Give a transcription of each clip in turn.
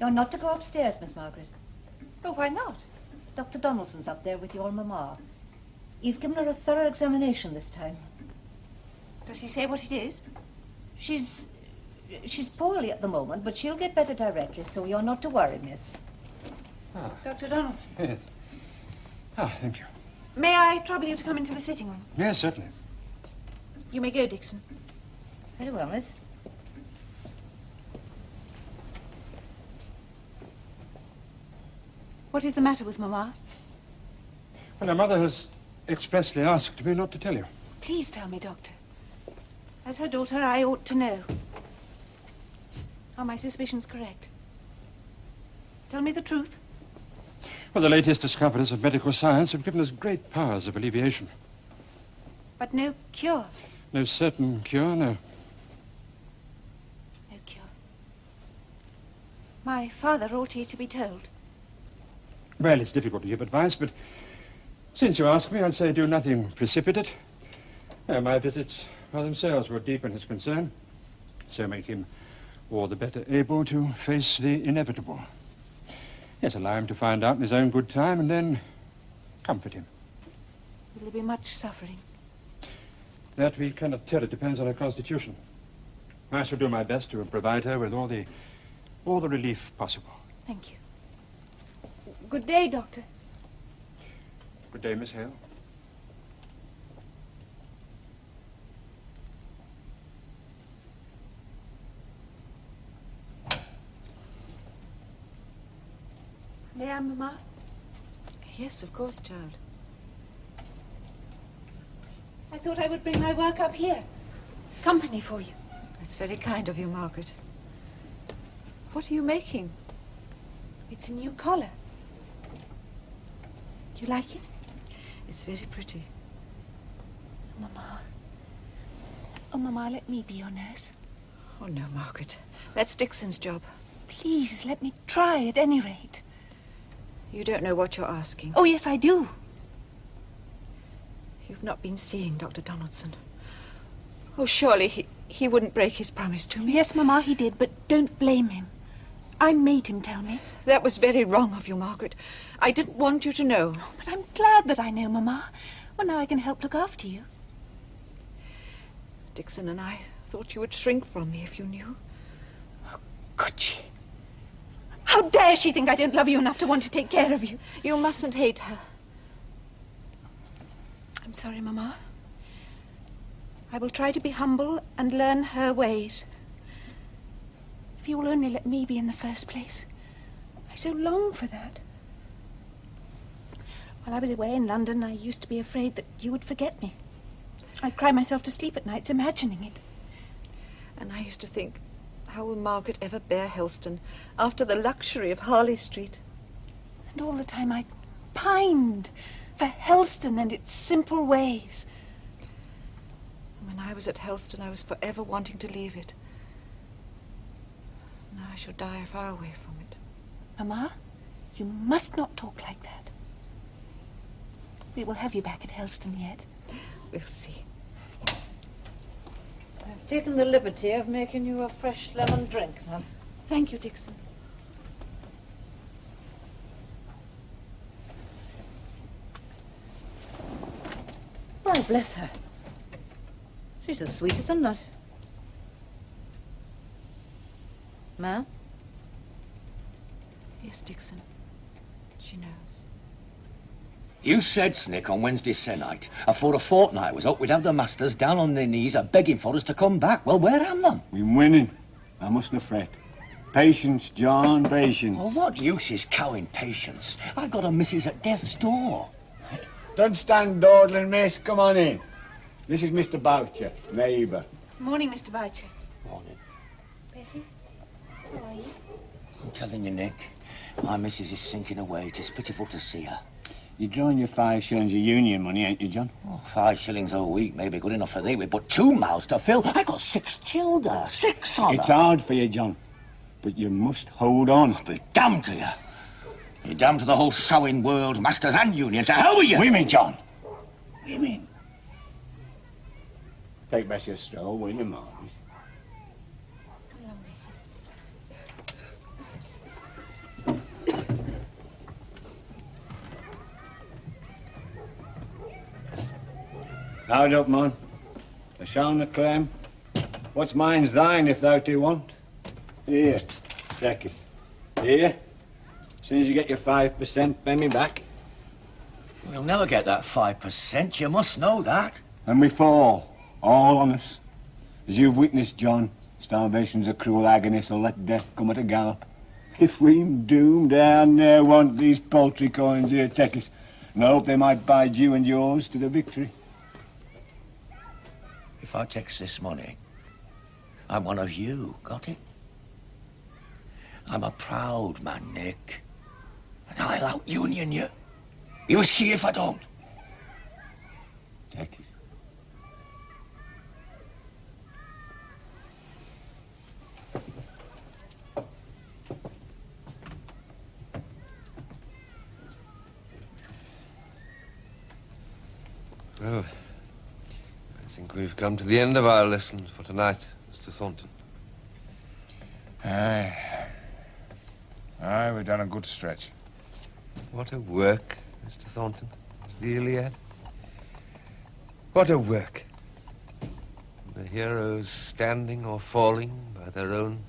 You're not to go upstairs, Miss Margaret. Oh, why not? Dr. Donaldson's up there with your mamma. He's given her a thorough examination this time. Does he say what it is? She's poorly at the moment, but she'll get better directly, so you're not to worry, miss. Ah. Dr. Donaldson. Yes. Ah, thank you. May I trouble you to come into the sitting room? Yes, certainly. You may go, Dixon. Very well, miss. What is the matter with Mamma? Well, her mother has expressly asked me not to tell you. Please tell me, Doctor. As her daughter, I ought to know. Are my suspicions correct? Tell me the truth. Well, the latest discoveries of medical science have given us great powers of alleviation. But no cure. No certain cure, no. No cure. My father ought he to be told. Well, it's difficult to give advice, but since you ask me, I'd say do nothing precipitate. My visits by themselves will deepen his concern, so make him all the better able to face the inevitable. Yes, allow him to find out in his own good time, and then comfort him. Will there be much suffering? That we cannot tell. It depends on her constitution. I shall do my best to provide her with all the relief possible. Thank you. Good day, Doctor. Good day, Miss Hale. May I, Mamma? Yes, of course, child. I thought I would bring my work up here. Company for you. That's very kind of you, Margaret. What are you making? It's a new collar. Do you like it? It's very pretty. Mamma. Oh, Mamma, let me be your nurse. Oh, no, Margaret. That's Dixon's job. Please, let me try at any rate. You don't know what you're asking. Oh, yes, I do. You've not been seeing Dr. Donaldson. Oh, surely he wouldn't break his promise to me. Yes, Mamma, he did, but don't blame him. I made him tell me. That was very wrong of you, Margaret. I didn't want you to know. Oh, but I'm glad that I know, Mamma. Well, now I can help look after you. Dixon and I thought you would shrink from me if you knew. Oh, could she? How dare she think I don't love you enough to want to take care of you? You mustn't hate her. I'm sorry, Mamma. I will try to be humble and learn her ways. If you will only let me be in the first place. I so long for that. While I was away in London, I used to be afraid that you would forget me. I'd cry myself to sleep at nights imagining it. And I used to think, how will Margaret ever bear Helston after the luxury of Harley Street? And all the time I pined for Helston and its simple ways. When I was at Helston, I was forever wanting to leave it. Now I shall die far away from it. Mamma, you must not talk like that. We will have you back at Helston yet. We'll see. I've taken the liberty of making you a fresh lemon drink, ma'am. Thank you, Dixon. Why, bless her. She's as sweet as a nut. Ma'am? Yes, Dixon. She knows. You said, Snick, on Wednesday se'nnight, afore a fortnight was up, we'd have the masters down on their knees a-begging for us to come back. Well, where am them? We're winning. I mustn't fret. Patience, John, patience. Well, what use is cowing patience? I got a missus at death's door. Don't stand dawdling, miss. Come on in. This is Mr. Boucher, neighbour. Morning, Mr. Boucher. Morning. Bessie, how are you? I'm telling you, Nick, my missus is sinking away. It is pitiful to see her. You're drawing your 5 shillings of union money, ain't you, John? Oh, 5 shillings a week may be good enough for thee, but 2 mouths to fill. I got 6 children, 6 on It's hard for you, John, but you must hold on. I'll be damned to you. You're damned to the whole sowing world, masters and union. To hell with you! Women, John. Women. Take Bessie a stroll, will you, Margaret? Come along, Bessie. Howd up, man. A shown the claim. What's mine's thine if thou do want? Here, take it. Here. As soon as you get your 5%, pay me back. We'll never get that 5%, you must know that. And we fall, all on us. As you've witnessed, John, starvation's a cruel agony, so let death come at a gallop. If we'm doomed, I ne'er want these paltry coins here, take it. And I hope they might bide you and yours to the victory. If I takes this money, I'm one of you, got it? I'm a proud man, Nick. And I'll out-union you. You'll see if I don't. Take it. Well, I think we've come to the end of our lesson for tonight, Mr. Thornton. Aye, we've done a good stretch. What a work, Mr. Thornton, is the Iliad. What a work. The heroes standing or falling by their own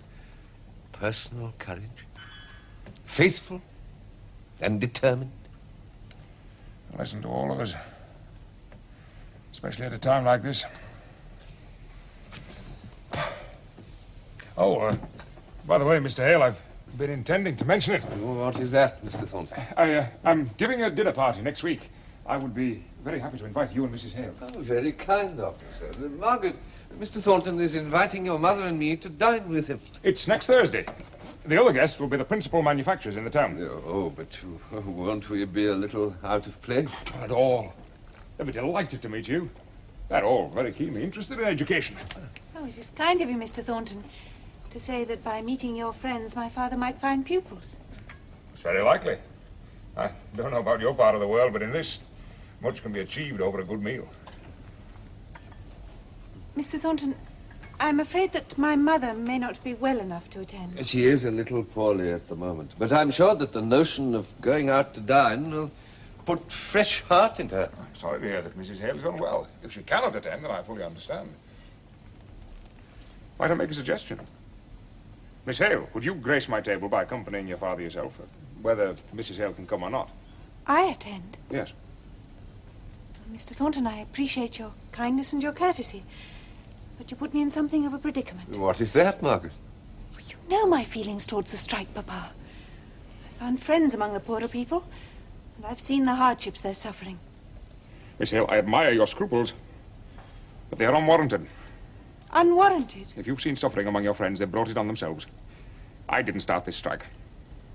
personal courage. Faithful and determined. A lesson to all of us. Especially at a time like this. Oh, by the way, Mr. Hale, I've been intending to mention it. Oh, what is that, Mr. Thornton? I'm giving a dinner party next week. I would be very happy to invite you and Mrs. Hale. Oh, very kind of you, sir. Margaret, Mr. Thornton is inviting your mother and me to dine with him. It's next Thursday. The other guests will be the principal manufacturers in the town. Oh, but won't we be a little out of place? Not at all. They'll be delighted to meet you. They're all very keenly interested in education. Oh, it is kind of you, Mr. Thornton, to say that by meeting your friends, my father might find pupils. It's very likely. I don't know about your part of the world, but in this, much can be achieved over a good meal. Mr. Thornton, I'm afraid that my mother may not be well enough to attend. She is a little poorly at the moment, but I'm sure that the notion of going out to dine will put fresh heart into her. I'm sorry to hear that Mrs. Hale is unwell. If she cannot attend, then I fully understand. Might I make a suggestion? Miss Hale, would you grace my table by accompanying your father yourself, whether Mrs. Hale can come or not? I attend? Yes. Mr. Thornton, I appreciate your kindness and your courtesy, but you put me in something of a predicament. What is that, Margaret? Well, you know my feelings towards the strike, Papa. I found friends among the poorer people, and I've seen the hardships they're suffering. Miss Hale, I admire your scruples, but they are unwarranted. Unwarranted? If you've seen suffering among your friends, they brought it on themselves. I didn't start this strike.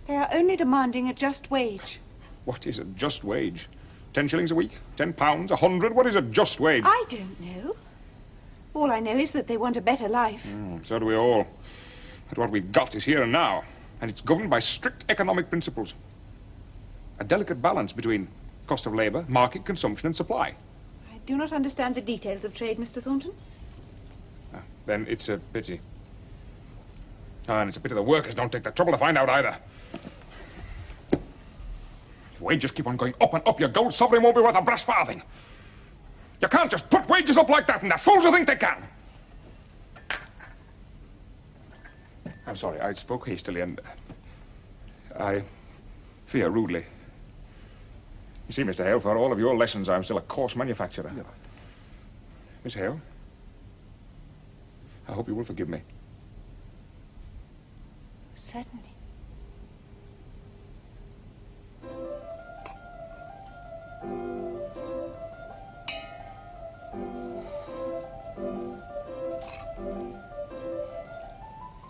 They are only demanding a just wage. What is a just wage? 10 shillings a week? 10 pounds? 100? What is a just wage? I don't know. All I know is that they want a better life. So do we all. But what we've got is here and now, and it's governed by strict economic principles. A delicate balance between cost of labour, market, consumption and supply. I do not understand the details of trade, Mr. Thornton. Then it's a pity. And it's a pity the workers don't take the trouble to find out either. If wages keep on going up and up, your gold sovereign won't be worth a brass farthing. You can't just put wages up like that, and they're fools who think they can. I'm sorry, I spoke hastily, and I fear rudely. You see, Mr. Hale, for all of your lessons, I'm still a coarse manufacturer. Yeah. Miss Hale, I hope you will forgive me. Certainly.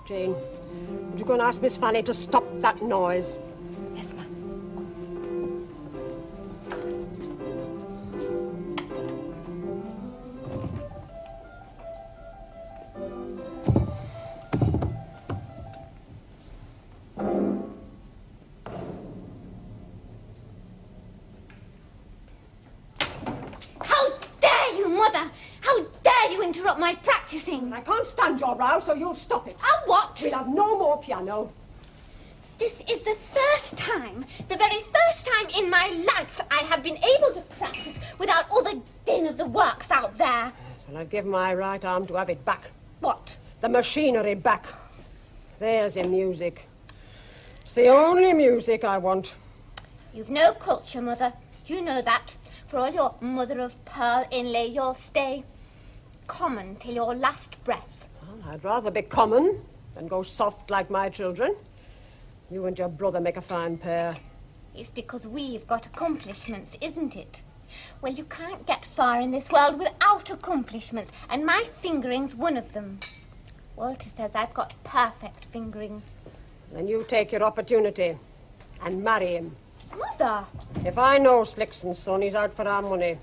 Jane, would you go and ask Miss Fanny to stop that noise? Yes, ma'am. Interrupt my practicing. I can't stand your row, so you'll stop it. I'll what? We'll have no more piano. This is the first time, the very first time in my life I have been able to practice without all the din of the works out I'd give my right arm to have it back. What? The machinery back. There's your music. It's the only music I want. You've no culture, Mother. You know that. For all your mother of pearl inlay, you'll stay common till your last breath. Well, I'd rather be common than go soft like my children. You and your brother make a fine pair. It's because we've got accomplishments, isn't it? Well, you can't get far in this world without accomplishments, and my fingering's one of them. Walter says I've got perfect fingering. Then you take your opportunity and marry him. Mother! If I know Slickson's son, he's out for our money.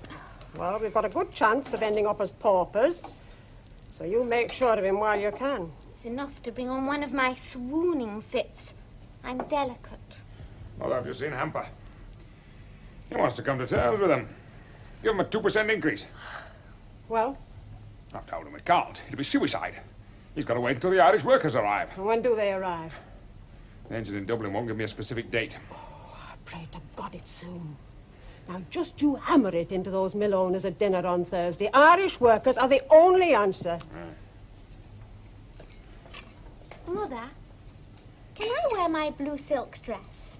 Well, we've got a good chance of ending up as paupers. So you make sure of him while you can. It's enough to bring on one of my swooning fits. I'm delicate. Well, have you seen Hamper? He wants to come to terms with him. Give him a 2% increase. Well? I've told him we can't. It'll be suicide. He's got to wait until the Irish workers arrive. And when do they arrive? The engine in Dublin won't give me a specific date. Oh, I pray to God it's soon. Now, just you hammer it into those mill owners at dinner on Thursday. Irish workers are the only answer. Mother, can I wear my blue silk dress?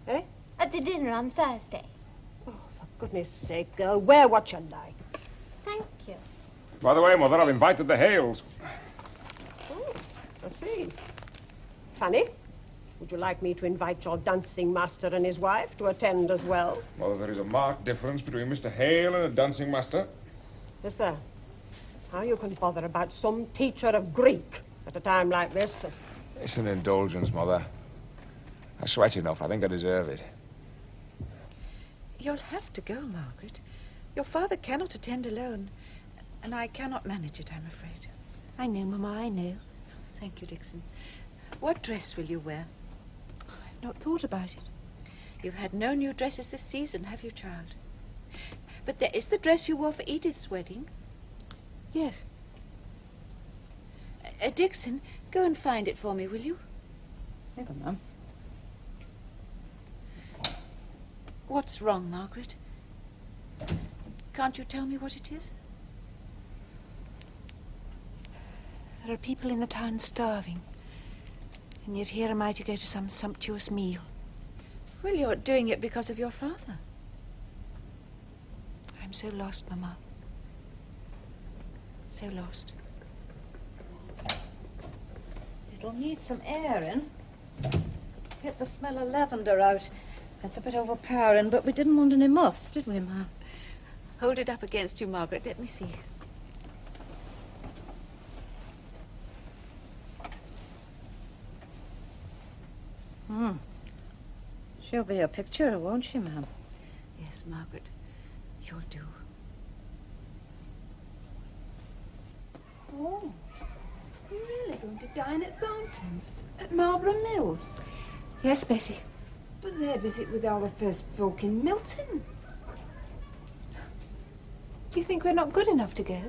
Eh? At the dinner on Thursday. Oh, for goodness sake, girl, wear what you like. Thank you. By the way, Mother, I've invited the Hales. Oh, I see. Fanny, would you like me to invite your dancing master and his wife to attend as well? Well, there is a marked difference between Mr. Hale and a dancing master. Is there? How you can bother about some teacher of Greek at a time like this? It's an indulgence, Mother. I sweat enough. I think I deserve it. You'll have to go, Margaret. Your father cannot attend alone, and I cannot manage it, I'm afraid. I know, Mama, I know. Thank you, Dixon. What dress will you wear? I've not thought about it. You've had no new dresses this season, have you, child? But there is the dress you wore for Edith's wedding. Yes. Dixon, go and find it for me, will you? Never, Mum. What's wrong, Margaret? Can't you tell me what it is? There are people in the town starving. And yet here am I to go to some sumptuous meal. Well, you're doing it because of your father. I'm so lost, Mama. So lost. It'll need some air in. Get the smell of lavender out. It's a bit overpowering, but we didn't want any moths, did we, Ma? Hold it up against you, Margaret. Let me see. She'll be a picture, won't she, Ma'am? Yes, Margaret. You'll do. Oh, you're really going to dine at Thornton's? At Marlborough Mills? Yes, Bessie. But their visit with all the first folk in Milton. You think we're not good enough to go?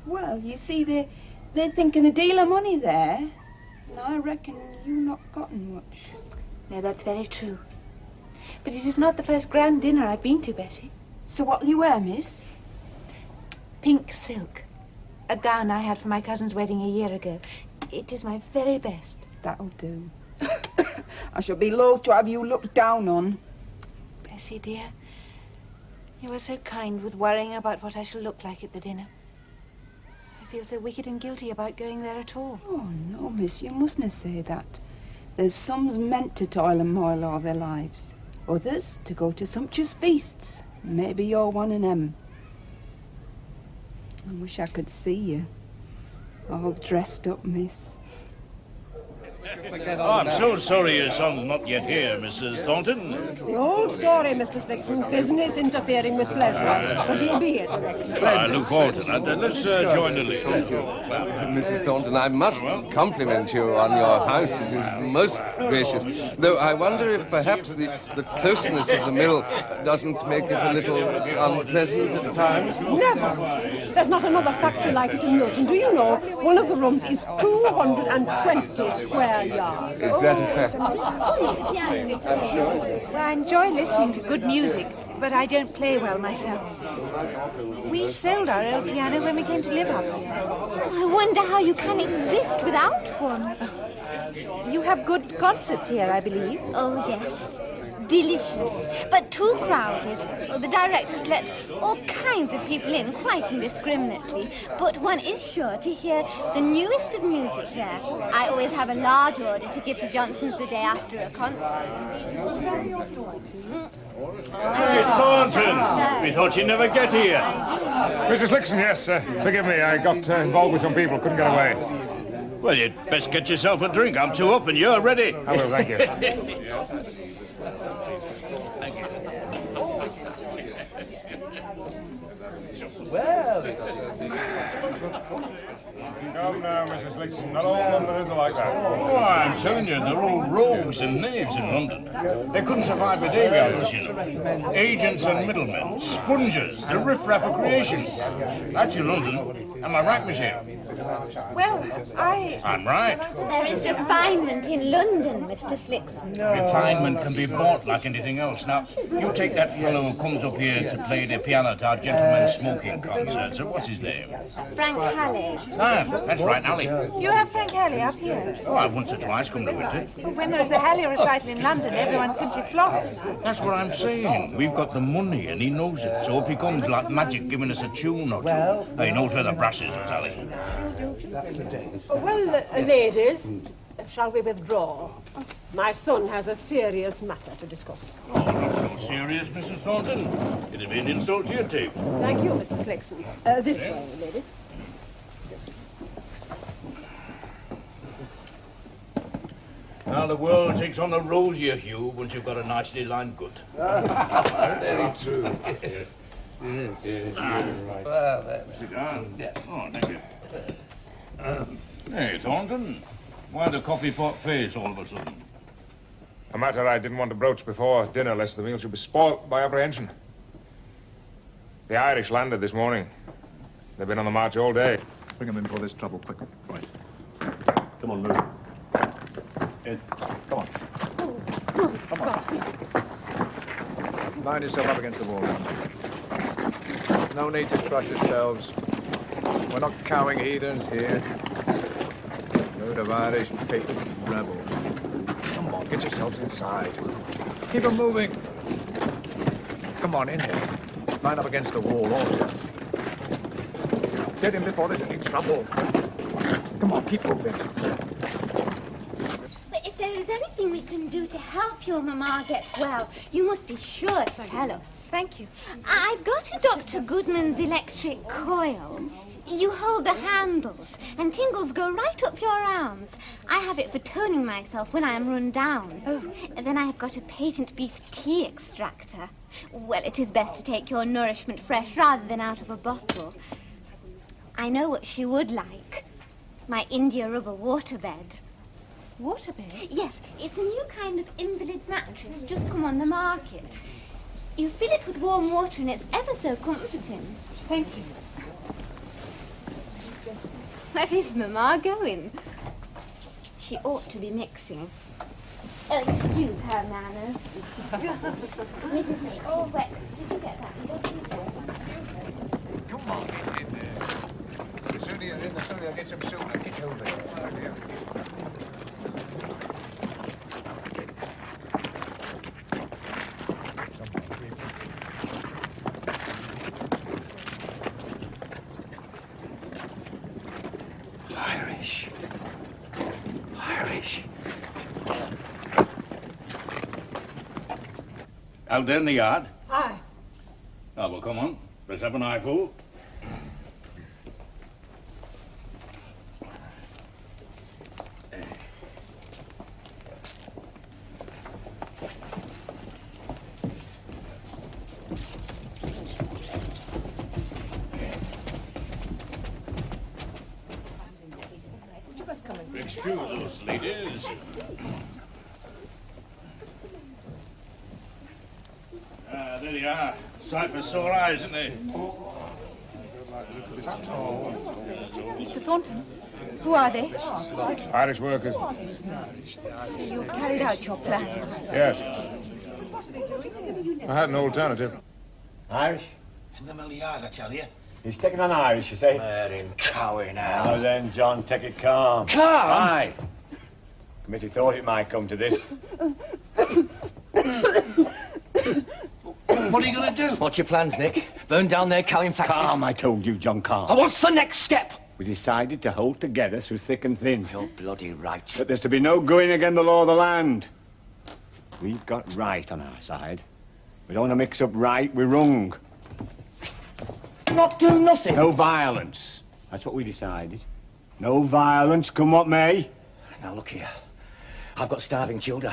Well, you see, they're thinking a deal of money there. And I reckon you not gotten much. No, that's very true. But it is not the first grand dinner I've been to, Bessie. So what'll you wear, miss? Pink silk. A gown I had for my cousin's wedding a year ago. It is my very best. That'll do. I shall be loath to have you looked down on. Bessie, dear, you are so kind with worrying about what I shall look like at the dinner. I feel so wicked and guilty about going there at all. Oh, no, miss, you mustn't say that. There's some's meant to toil and moil all their lives. Others to go to sumptuous feasts. Maybe you're one of them. I wish I could see you. All dressed up, miss. Oh, I'm so sorry your son's not yet here, Mrs. Thornton. It's the old story, Mr. Slickson. Business interfering with pleasure. But he'll be here directly. I look forward to that. Let's join the list. Mrs. Thornton, I must compliment you on your house. It is most gracious. Though I wonder if perhaps the closeness of the mill doesn't make it a little unpleasant at times. Never. There's not another factory like it in Milton. Do you know, one of the rooms is 220 square yards. Is that a fact? Well, I enjoy listening to good music. but I don't play well myself. We sold our old piano when we came to live up here. I wonder how you can exist without one. You have good concerts here, I believe. Oh, yes. Delicious, but too crowded. Oh, the directors let all kinds of people in quite indiscriminately, but one is sure to hear the newest of music there. I always have a large order to give to Johnson's the day after a concert. Hey, Thornton! We thought you'd never get here. Mrs. Slickson, yes. Forgive me, I got involved with some people, couldn't get away. Well, you'd best get yourself a drink. I'm two up and you're ready. I will, thank you. Well, Come now, Mrs. Slickson. Not all Londoners are like that. oh, I'm telling you, they're all rogues and knaves in London. They couldn't survive a day without us, you know. Agents and middlemen, spongers, the riff-raff of creation. That's your London. Am I right, monsieur? Well, I'm right. There is refinement in London, Mr. Slickson. Refinement can be bought like anything else. Now, you take that fellow who comes up here to play the piano at our gentlemen's smoking concerts. What's his name? Frank Hale. Ah, that's right, Ali. you have Frank Hale up here. Oh, I once or twice come to winter. When there is a Hale recital in London, everyone simply flocks. That's what I'm saying. We've got the money and he knows it. So if he comes like magic giving us a tune or two, he knows where the brass is, Ali. Well, ladies, shall we withdraw? My son has a serious matter to discuss. Oh, not so serious, Mrs. Thornton. It'd be an insult to your tape. Thank you, Mr. Slickson. This way, ladies. Now the world takes on a rosier hue once you've got a nicely lined gut. Very true. Well, sit down. Yes. Oh, thank you. Hey, Thornton. Why the coffee pot face all of a sudden? A matter I didn't want to broach before dinner, lest the meal should be spoilt by apprehension. The Irish landed this morning. They've been on the march all day. Bring them in for this trouble, quick. Right. Come on, move. In. Come on. Come on. Line yourself up against the wall. No need to crush yourselves. We're not cowing heathens here. Load of Irish pigs and rebels. Come on, get yourselves inside. Keep them moving. Come on, in here. Line up against the wall, all of you. Get in before there's any trouble. Come on, keep moving. But if there is anything we can do to help your mamma get well, you must be sure to tell us. Thank you. I've got a Dr. Goodman's electric coil. You hold the handles, and tingles go right up your arms. I have it for toning myself when I am run down. Oh. And then I have got a patent beef tea extractor. Well, it is best to take your nourishment fresh rather than out of a bottle. I know what she would like. My India rubber waterbed. Waterbed? Yes, it's a new kind of invalid mattress just come on the market. You fill it with warm water and it's ever so comforting. Thank you. Where is Mamma going? She ought to be mixing. Oh, excuse her manners. Mrs. May, all's wet. Did you get that? You don't need that. Come on, get in there. The sooner you're in, the sooner you'll get some sooner. Get over here. Out there in the yard? Aye. Oh, well, come on. Let's have an eyeful. Excuse us, ladies. There you are. Sight for sore eyes, isn't it? Mr. Thornton, who are they? Irish workers. So you've carried out your plans? Yes. I had an alternative. Irish? In the middle yard, I tell you. He's taking on Irish, you say? Let him cowie now. Now then, John, take it calm. Calm? Aye. Committee thought it might come to this. What are you going to do? What's your plans, Nick? Burn down their cowing factories? Calm, I told you, John, calm. Oh, what's the next step? We decided to hold together through thick and thin. You're bloody right. But there's to be no going against the law of the land. We've got right on our side. We don't want to mix up right with wrong. Not do nothing? No violence. That's what we decided. No violence, come what may. Now, look here. I've got starving children.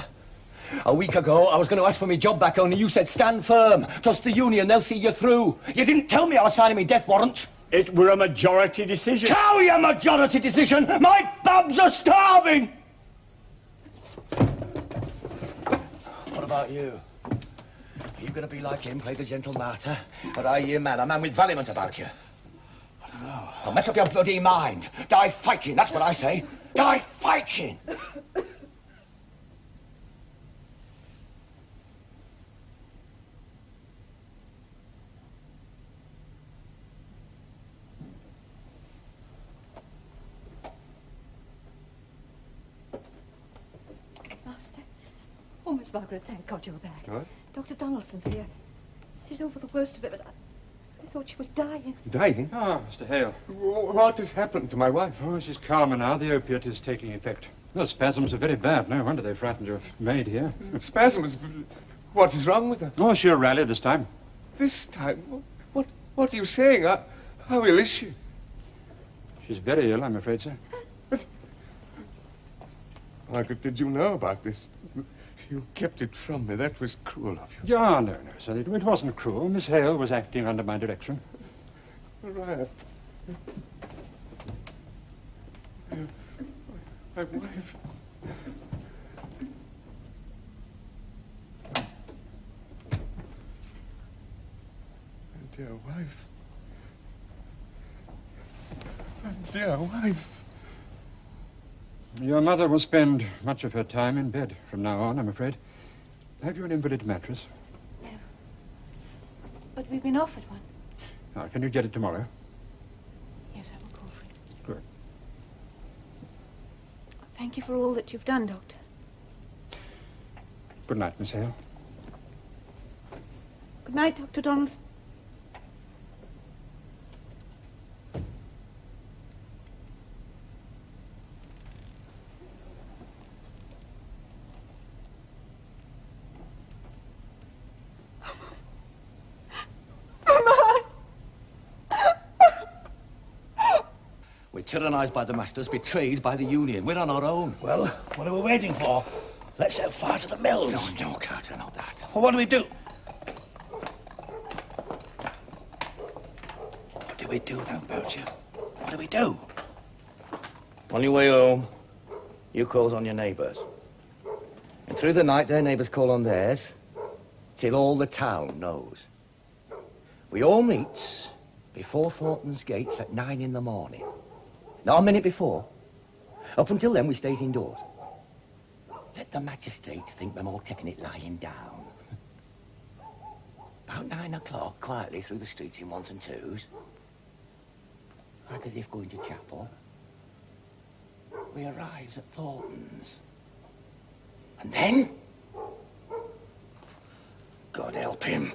A week ago, I was going to ask for my job back, only you said stand firm. Trust the union, they'll see you through. You didn't tell me I was signing my death warrant. It were a majority decision. Cow your majority decision! My babs are starving! What about you? Are you going to be like him, play the gentle martyr? Or are you a man with valiant about you? I don't know. Well, make up your bloody mind. Die fighting, that's what I say. Die fighting! Oh, Miss Margaret, thank God you're back. What? Dr. Donaldson's here. She's over the worst of it, but I thought she was dying. Dying? Ah, Mr. Hale. What has happened to my wife? Oh, she's calmer now. The opiate is taking effect. The spasms are very bad. No wonder they frightened your maid here. Spasms? What is wrong with her? Oh, she'll rally this time. This time? What are you saying? How ill is she? She's very ill, I'm afraid, sir. But, Margaret, did you know about this? You kept it from me. That was cruel of you. Yeah, no, sir. It wasn't cruel. Miss Hale was acting under my direction. Right. My wife. My dear wife. My dear wife. Your mother will spend much of her time in bed from now on, I'm afraid. Have you an invalid mattress? No. But we've been offered one. Now, can you get it tomorrow? Yes, I will call for it. Good. Thank you for all that you've done, Doctor. Good night, Miss Hale. Good night, Dr. Donaldson. We're tyrannised by the masters, betrayed by the union. We're on our own. Well, what are we waiting for? Let's set fire to the mills. No, Carter, not that. Well, what do we do? What do we do then, Belcher? What do we do? On your way home, you calls on your neighbours. And through the night, their neighbours call on theirs, till all the town knows. We all meets before Thornton's gates at 9 in the morning. Not a minute before. Up until then, we stays indoors. Let the magistrates think we're all taking it lying down. About 9 o'clock, quietly through the streets in ones and twos, like as if going to chapel, we arrives at Thornton's. And then, God help him.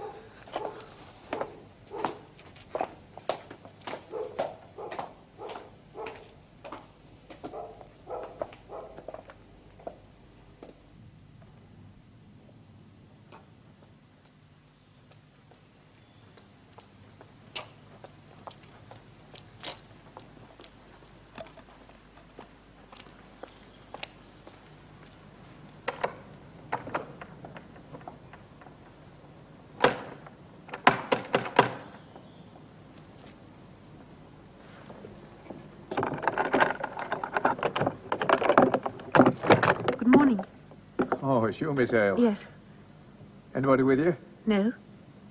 Good morning. Oh, it's you, Miss Hale. Yes. Anybody with you? No.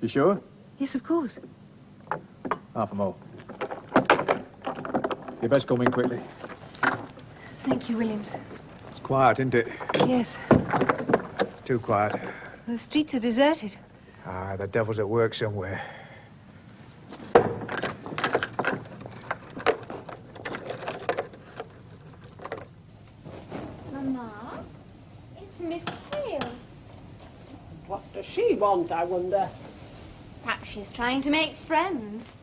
You sure? Yes, of course. Half a mo. You best come in quickly. Thank you, Williams. It's quiet, isn't it? Yes. It's too quiet. The streets are deserted. Ah, the devil's at work somewhere. Miss Hale. What does she want, I wonder? Perhaps she's trying to make friends.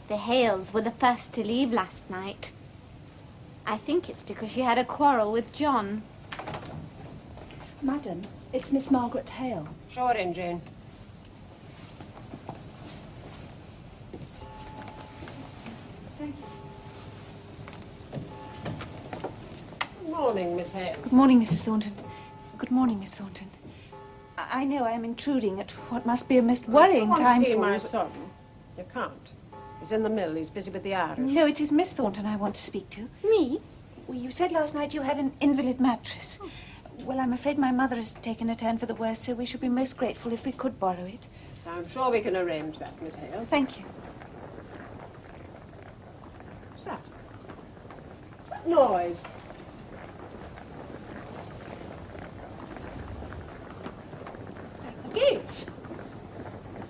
The Hales were the first to leave last night. I think it's because she had a quarrel with John. Madam, it's Miss Margaret Hale. Show her in, Jane. Thank you. Good morning, Miss Hale. Good morning, Mrs. Thornton. Good morning, Miss Thornton. I know I am intruding at what must be a most worrying time see for my you. son. You can't. He's in the mill. He's busy with the Irish. No, it is Miss Thornton I want to speak to. Me? Well, you said last night you had an invalid mattress. Well, I'm afraid my mother has taken a turn for the worse, so we should be most grateful if we could borrow it. So I'm sure we can arrange that, Miss Hale. Thank you. What's that? What's that noise? The gates.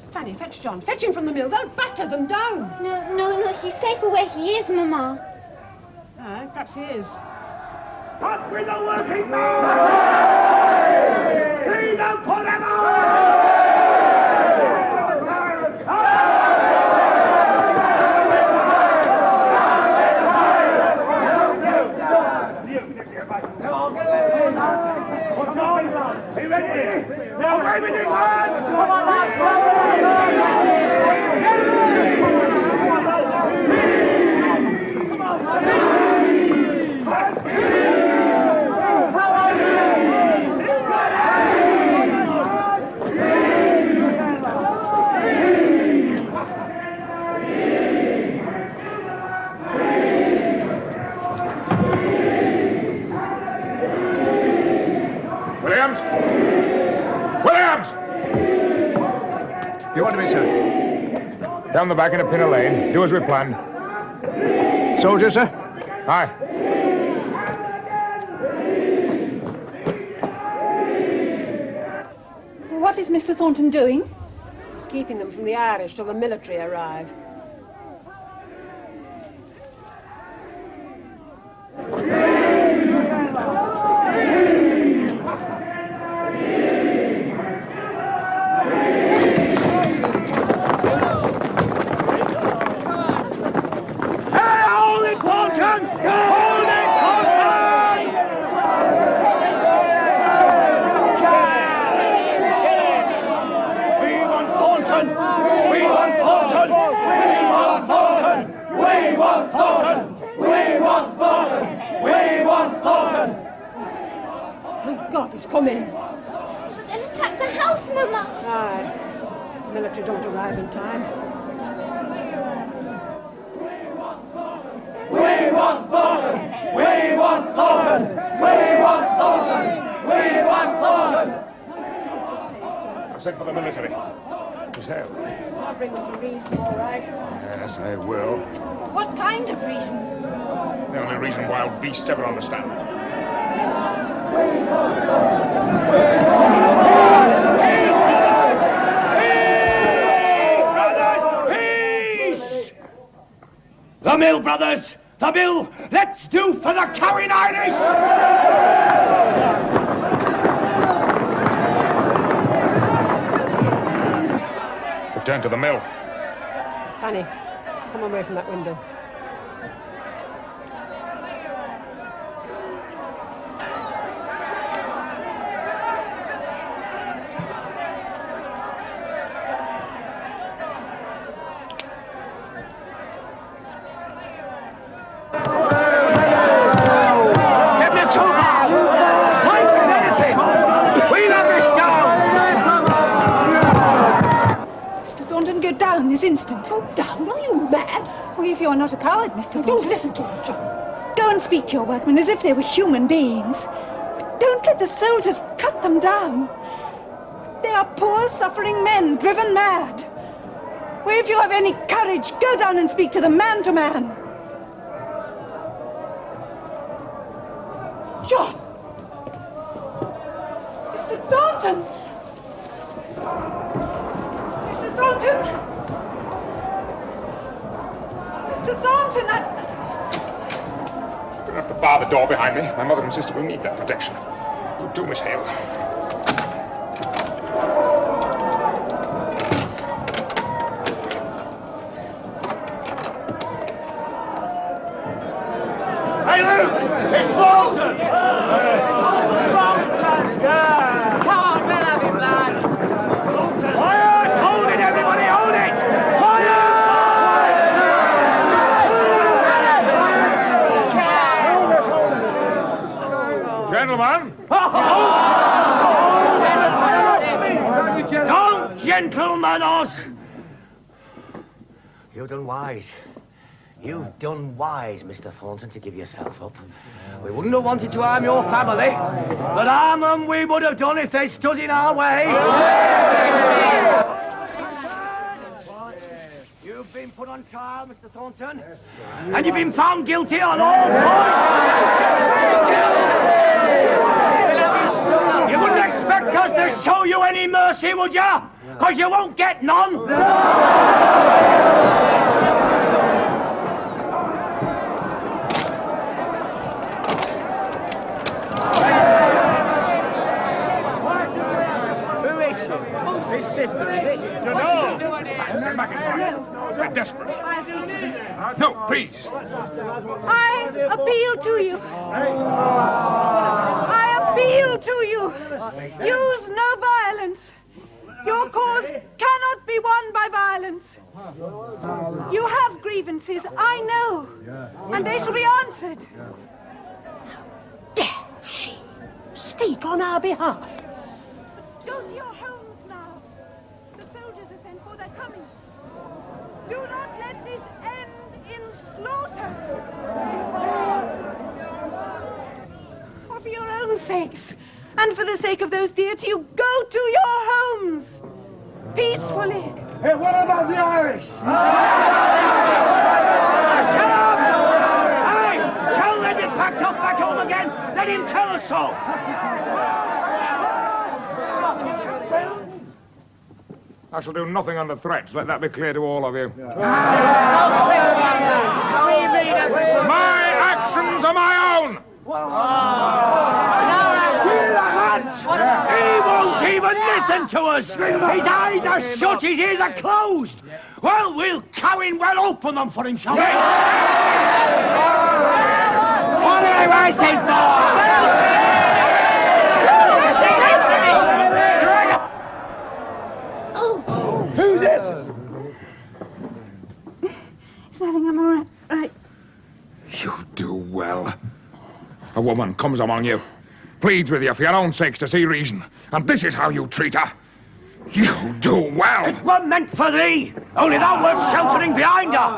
Fanny, fetch John. Fetch him from the mill. They'll batter them down. No, he's safer where he is, Mama. Aye, perhaps he is. Up with the working man! See them for them Be ready! Now, everything, lads! Come on, lads! Williams! Williams! You want to be, sir? Down the back in a Pinner Lane. Do as we planned. Soldier, sir? Aye. What is Mr. Thornton doing? He's keeping them from the Irish till the military arrive. Come in. But they'll attack the house, Mama. Aye. If the military don't arrive in time. We want Thornton! We want Thornton! We want Thornton! We want Thornton! I've sent for the military. Miss Hale. I'll bring them to reason, all right. Yes, I will. What kind of reason? The only reason wild beasts ever understand. Peace! The mill, brothers! The mill! Let's do for the cowing Irish! Return to the mill. Fanny, come away from that window. This instant. Go down? Are you mad? Well, if you are not a coward, Mr. Thornton. Don't listen to her, John. Go and speak to your workmen as if they were human beings. But don't let the soldiers cut them down. They are poor, suffering men, driven mad. Well, if you have any courage, go down and speak to them man to man. John! Mr. Thornton! Mr. Thornton! Mr. Thornton, Don't have to bar the door behind me. My mother and sister will need that protection. You too, Miss Hale. Hey, Luke! It's Thornton! Thornton! Yeah! Come on, we'll have him, lads! Quiet! Hold it, everybody! Hold it! Gentlemen! Don't gentlemen us! You've done wise. You've done wise, Mr. Thornton, to give yourself up. We wouldn't have wanted to harm your family, but harm them we would have done if they stood in our way. You've been put on trial, Mr. Thornton, and you've been found guilty on all points. You wouldn't expect us to show you any mercy, would you? Because you won't get none. His sister, is it? Get back inside. They're desperate. I'll speak to them. No, please. I appeal to you. I appeal to you. Use no violence. Your cause cannot be won by violence. You have grievances, I know, and they shall be answered. Dare she speak on our behalf? Go to your homes now. The soldiers are sent for, they're coming. Do not let this end in slaughter. For your own sakes, and for the sake of those dear to you, go to your homes. Peacefully. Hey, what about the Irish? Shut up! Hey, tell them you packed up back home again. Let him tell us so. I shall do nothing under threats. Let that be clear to all of you. My actions are my own. He won't even listen to us. His eyes are shut, his ears are closed. Well, we'll cow in, we'll open them for him, shall we? What are they waiting for? Who's it? It's nothing, I'm all right. You do well. A woman comes among you, pleads with you for your own sakes to see reason, and this is how you treat her. You do well. It wasn't meant for thee. Only thou wert sheltering behind her.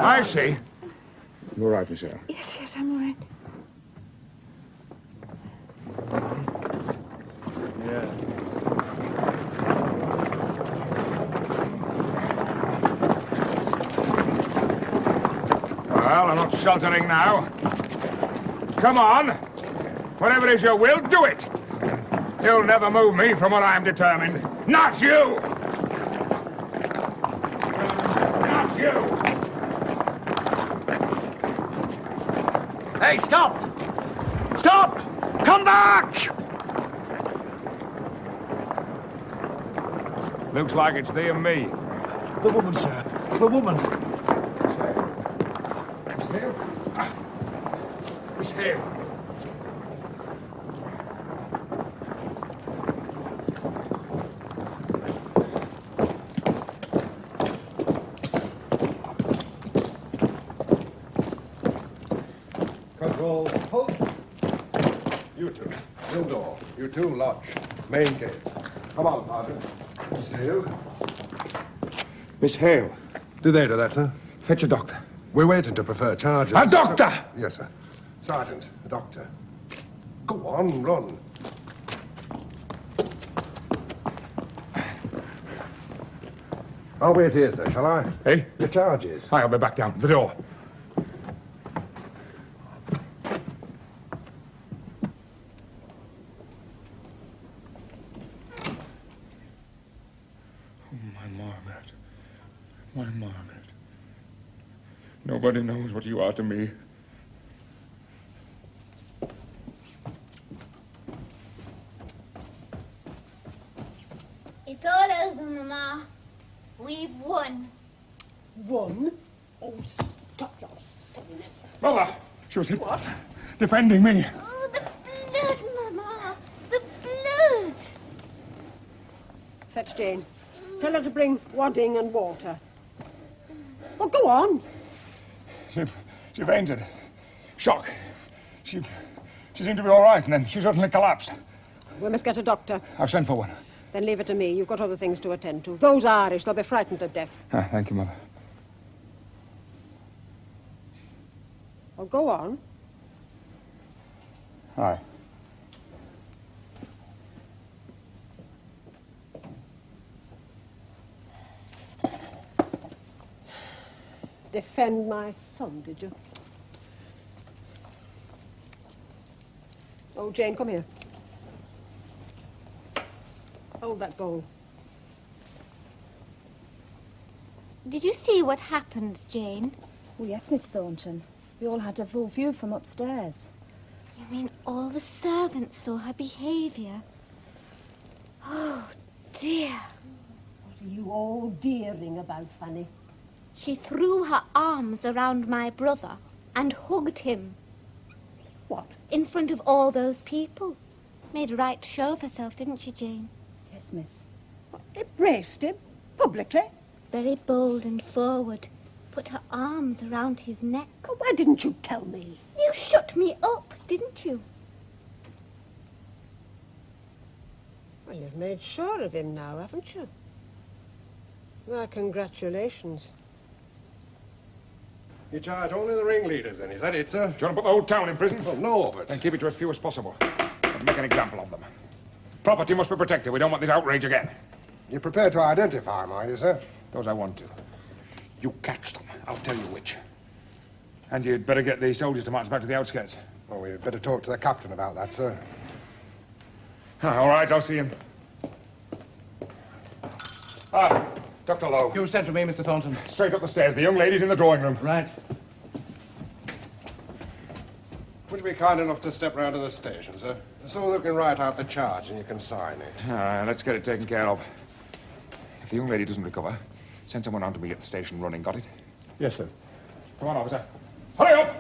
I see. You all right, Miss Hale? Yes, I'm all right. Well, I'm not sheltering now. Come on. Whatever is your will, do it. You'll never move me from what I am determined. Not you! Not you! Hey, stop! Stop! Come back! Looks like it's thee and me. The woman, sir. The woman. Miss Hale? Miss Hale. Control, halt. You two, mill door. You two, lodge. Main gate. Come on, Sergeant. Miss Hale. Miss Hale. Do they do that, sir? Fetch a doctor. We're waiting to prefer charges. A doctor! Yes, sir. Sergeant, a doctor. Go on, run. I'll wait here, sir, shall I? Hey? Your charges. I'll be back down the door. My Margaret. Nobody knows what you are to me. over, Mama. We've won. Won? Oh, stop your silliness. Mother! She was hit. What? Defending me. Oh, the blood, Mama. The blood. Fetch Jane. Tell her to bring wadding and water. Well, go on. She fainted. Shock. She seemed to be all right, and then she suddenly collapsed. We must get a doctor. I've sent for one. Then leave it to me. You've got other things to attend to. Those Irish, they'll be frightened to death. Ah, thank you, Mother. Well, go on. Aye. Defend my son, did you? Oh, Jane, come here. Hold that bowl. Did you see what happened, Jane? Oh, yes, Miss Thornton. We all had a full view from upstairs. You mean all the servants saw her behaviour? Oh, dear. What are you all deering about, Fanny? She threw her arms around my brother and hugged him. What? In front of all those people. Made a right show of herself, didn't she, Jane? Yes, miss. Embraced him? Publicly? Very bold and forward. Put her arms around his neck. Oh, why didn't you tell me? You shut me up, didn't you? Well, you've made sure of him now, haven't you? Well, congratulations. You charge only the ringleaders, then, is that it, sir? Do you want to put the whole town in prison? Well, no, but... Then keep it to as few as possible. And make an example of them. Property must be protected. We don't want this outrage again. You're prepared to identify them, are you, sir? Those I want to. You catch them. I'll tell you which. And you'd better get the soldiers to march back to the outskirts. Oh, we'd better talk to the captain about that, sir. All right, I'll see him. Ah, Dr. Lowe. You sent for me, Mr. Thornton. Straight up the stairs. The young lady's in the drawing room. Right. Would you be kind enough to step round to the station, sir? So they can write out the charge and you can sign it. Let's get it taken care of. If the young lady doesn't recover, send someone on to me at the station running. Got it? Yes, sir. Come on, officer. Hurry up!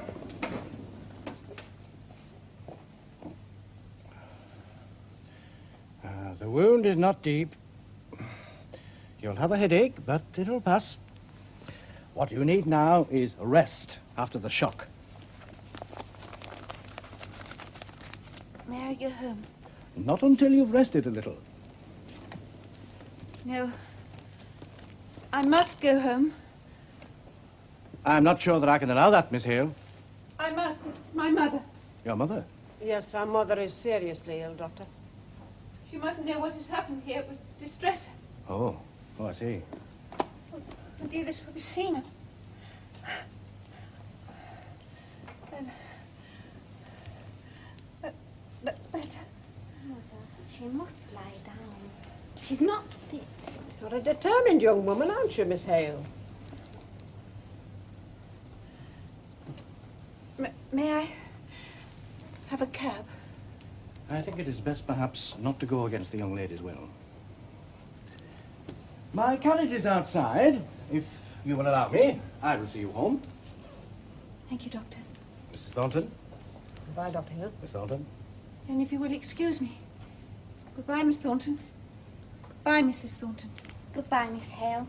The wound is not deep. You'll have a headache, but it'll pass. What you need now is rest after the shock. May I go home? Not until you've rested a little. No. I must go home. I'm not sure that I can allow that, Miss Hale. I must. It's my mother. Your mother? Yes, our mother is seriously ill, Doctor. She mustn't know what has happened here. It was distressing. Oh, I see. Oh, dear, this will be seen. That's better. Mother, she must lie down. She's not fit. You're a determined young woman, aren't you, Miss Hale? May I have a cab? I think it is best, perhaps, not to go against the young lady's will. My carriage is outside. If you will allow me, I will see you home. Thank you, Doctor. Mrs. Thornton? Goodbye, Dr. Hill. Miss Thornton? And if you will excuse me. Goodbye, Miss Thornton. Goodbye, Mrs. Thornton. Goodbye, Miss Hale.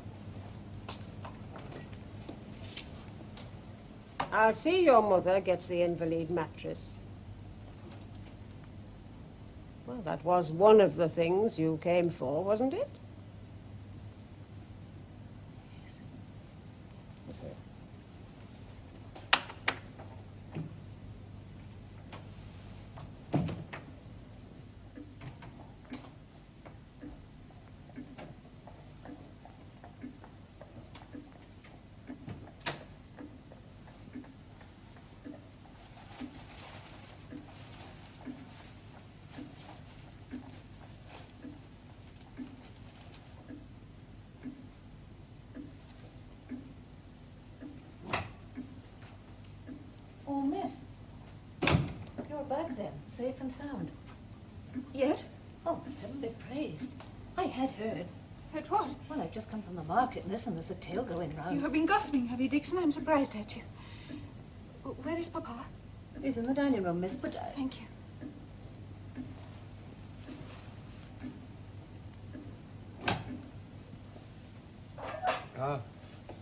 I'll see your mother gets the invalid mattress. Well, that was one of the things you came for, wasn't it? Oh, miss. You're back then, safe and sound. Yes? Oh, heaven be praised. I had heard. Heard what? Well, I've just come from the market, miss, and there's a tale going round. You have been gossiping, have you, Dixon? I'm surprised at you. Where is Papa? He's in the dining room, miss, but... Thank you.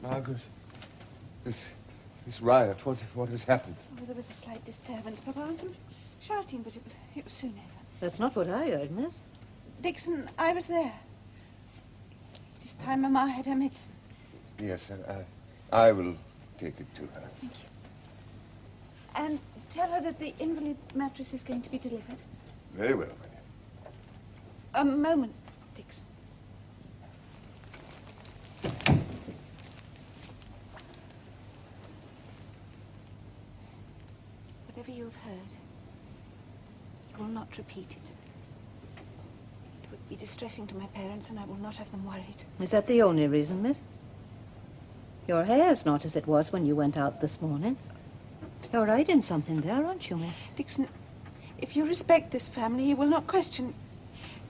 Margaret, this riot, what has happened? Oh, there was a slight disturbance, Papa, and some shouting, but it was soon over. That's not what I heard, miss. Dixon, I was there. This time Mama had her medicine. Yes, I will take it to her. Thank you. And tell her that the invalid mattress is going to be delivered. Very well, my dear. A moment, Dixon. Whatever you have heard, you will not repeat it. It would be distressing to my parents, and I will not have them worried. Is that the only reason, miss? Your hair's not as it was when you went out this morning. You're hiding something there, aren't you, miss? Dixon, if you respect this family, you will not question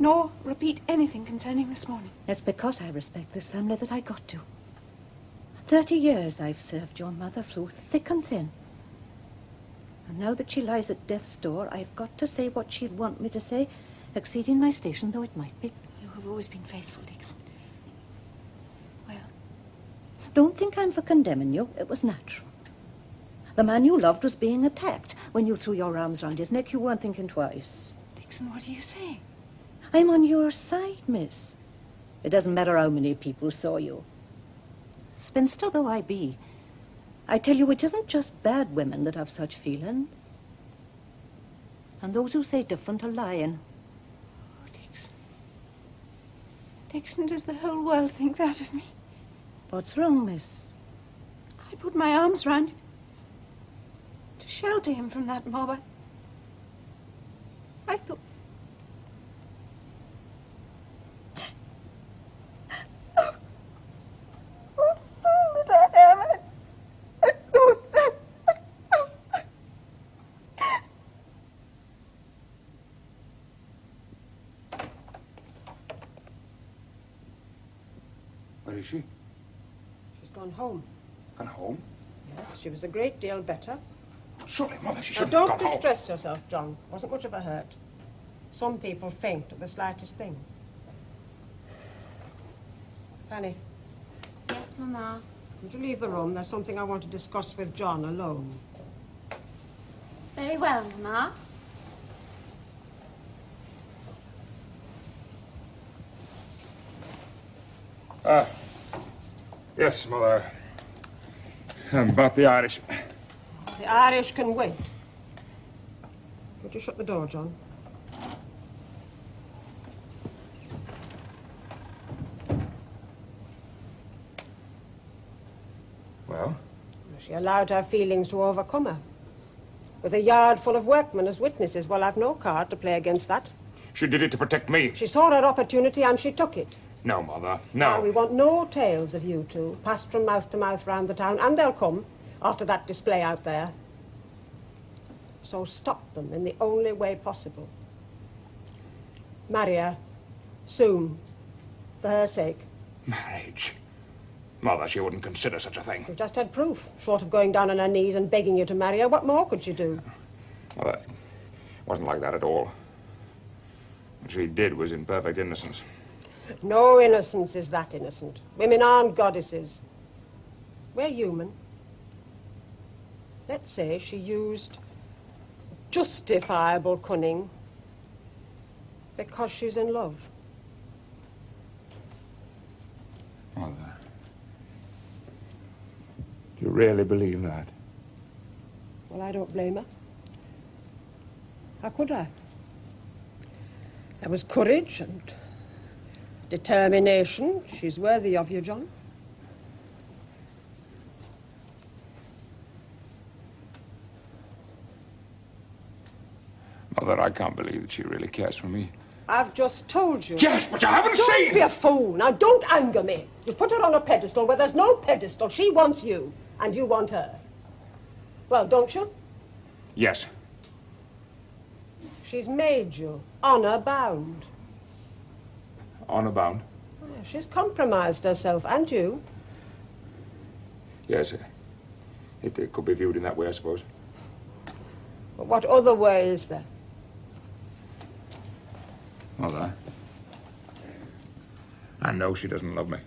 nor repeat anything concerning this morning. It's because I respect this family that I got to. 30 years I've served your mother through thick and thin. And now that she lies at death's door, I've got to say what she'd want me to say, exceeding my station though it might be. You have always been faithful, Dixon. Well, don't think I'm for condemning you. It was natural. The man you loved was being attacked. When you threw your arms round his neck, you weren't thinking twice. Dixon, what are you saying? I'm on your side, miss. It doesn't matter how many people saw you. Spinster though I be, I tell you it isn't just bad women that have such feelings. And those who say different are lying. Oh, Dixon. Dixon, does the whole world think that of me? What's wrong, miss? I put my arms round him to shelter him from that mob. I thought... Where is she? She's gone home. Gone home? Yes, she was a great deal better. Surely, Mother, she Now, shouldn't have don't gone home. distress yourself, John. Wasn't much of a hurt. Some people faint at the slightest thing. Fanny. Yes, Mama. Would you leave the room? There's something I want to discuss with John alone. Very well, Mama. Yes, Mother. About the Irish. The Irish can wait. Would you shut the door, John? Well? She allowed her feelings to overcome her. With a yard full of workmen as witnesses, well, I've no card to play against that. She did it to protect me. She saw her opportunity and she took it. No, Mother, Now, no. we want no tales of you two, passed from mouth to mouth round the town, and they'll come after that display out there. So stop them in the only way possible. Marry her, soon, for her sake. Marriage? Mother, she wouldn't consider such a thing. You've just had proof. Short of going down on her knees and begging you to marry her, what more could she do? Mother, it wasn't like that at all. What she did was in perfect innocence. No innocence is that innocent. Women aren't goddesses. We're human. Let's say she used justifiable cunning because she's in love. Mother, do you really believe that? Well, I don't blame her. How could I? There was courage and determination. She's worthy of you, John. Mother, I can't believe that she really cares for me. I've just told you. Yes, but you haven't Don't seen! be a fool. Now, don't anger me. You put her on a pedestal where there's no pedestal. She wants you, and you want her. Well, don't you? Yes. She's made you honor-bound. Honor bound. Yeah, she's compromised herself, and you. Yes, it could be viewed in that way, I suppose. But what other way is there? Mother, I know she doesn't love me.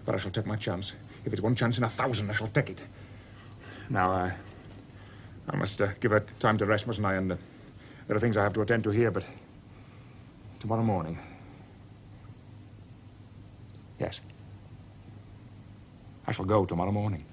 But I shall take my chance. If it's one chance in 1,000, I shall take it. Now, I must give her time to rest, mustn't I? And there are things I have to attend to here, but tomorrow morning. Yes. I shall go tomorrow morning.